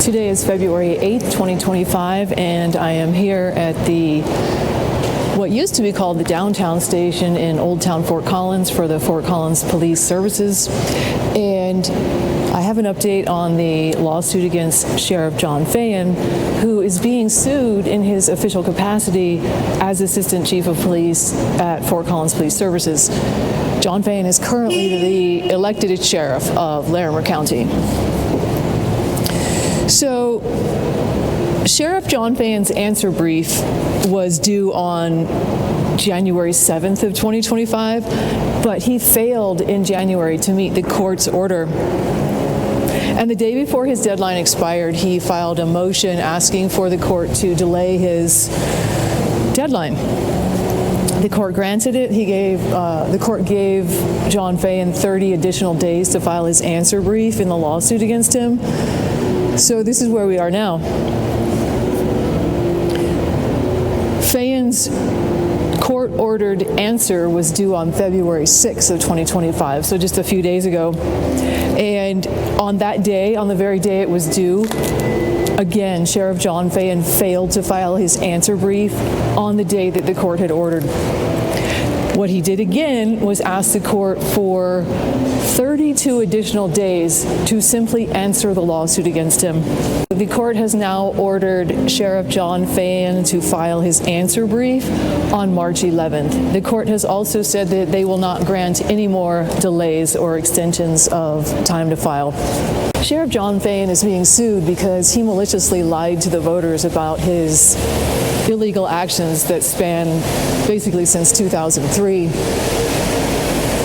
Today is February 8th, 2025, and I am here at what used to be called the downtown station in Old Town Fort Collins for the Fort Collins Police Services. And I have an update on the lawsuit against Sheriff John Feyen, who is being sued in his official capacity as Assistant Chief of Police at Fort Collins Police Services. John Feyen is currently the elected sheriff of Larimer County. So, Sheriff John Feyen's answer brief was due on January 7th of 2025, but he failed in January to meet the court's order. And the day before his deadline expired, he filed a motion asking for the court to delay his deadline. The court granted it. The court gave John Feyen 30 additional days to file his answer brief in the lawsuit against him. So this is where we are now. Feyen's court-ordered answer was due on February 6th of 2025, so just a few days ago. And on that day, on the very day it was due, again, Sheriff John Feyen failed to file his answer brief on the day that the court had ordered. What he did again was ask the court for 32 additional days to simply answer the lawsuit against him. The court has now ordered Sheriff John Feyen to file his answer brief on March 11th. The court has also said that they will not grant any more delays or extensions of time to file. Sheriff John Feyen is being sued because he maliciously lied to the voters about his illegal actions that span basically since 2003.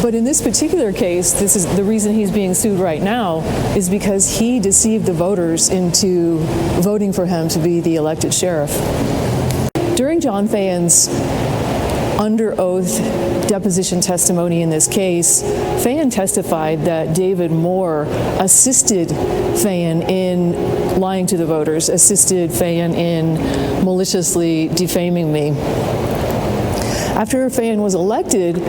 But in this particular case, this is the reason he's being sued right now, is because he deceived the voters into voting for him to be the elected sheriff. During John Feyen's under oath deposition testimony in this case, Feyen testified that David Moore assisted Feyen in lying to the voters, assisted Feyen in maliciously defaming me. After Feyen was elected,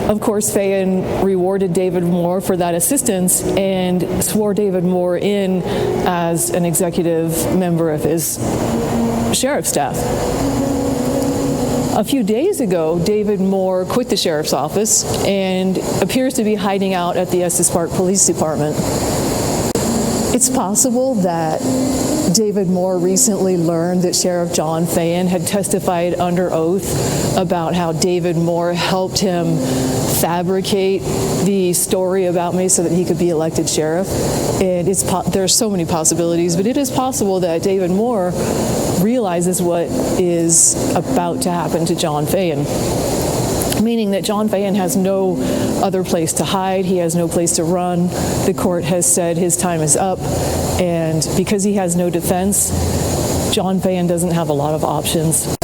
of course, Feyen rewarded David Moore for that assistance and swore David Moore in as an executive member of his sheriff's staff. A few days ago, David Moore quit the sheriff's office and appears to be hiding out at the Estes Park Police Department. It's possible that David Moore recently learned that Sheriff John Feyen had testified under oath about how David Moore helped him fabricate the story about me so that he could be elected sheriff. And there's so many possibilities, but it is possible that David Moore realizes what is about to happen to John Feyen. Meaning that John Feyen has no other place to hide, he has no place to run. The court has said his time is up, and because he has no defense, John Feyen doesn't have a lot of options.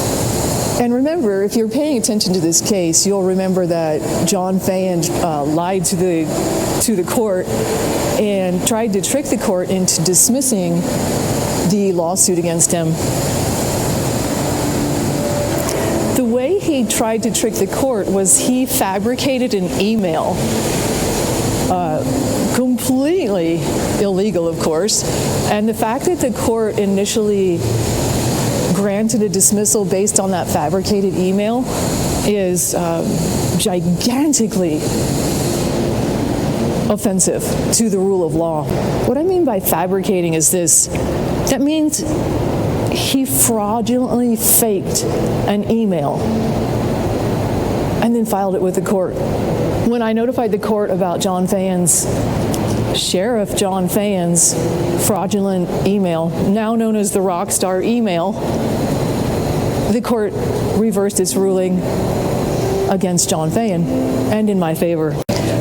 And remember, if you're paying attention to this case, you'll remember that John Feyen lied to the court and tried to trick the court into dismissing the lawsuit against him. The way he tried to trick the court was he fabricated an email, completely illegal, of course, and the fact that the court initially granted a dismissal based on that fabricated email is gigantically offensive to the rule of law. What I mean by fabricating is this. That means he fraudulently faked an email and then filed it with the court. When I notified the court about Sheriff John Feyen's fraudulent email, now known as the Rockstar email, the court reversed its ruling against John Feyen and in my favor.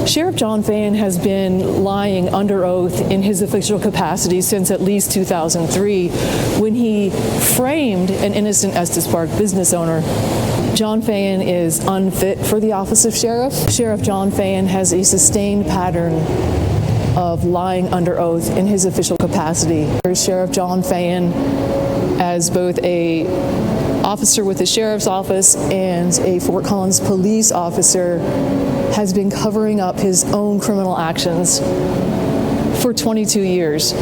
Sheriff John Feyen has been lying under oath in his official capacity since at least 2003, when he framed an innocent Estes Park business owner. John Feyen is unfit for the office of sheriff. Sheriff John Feyen has a sustained pattern of lying under oath in his official capacity. Sheriff John Feyen, as both a officer with the sheriff's office and a Fort Collins police officer, has been covering up his own criminal actions for 22 years.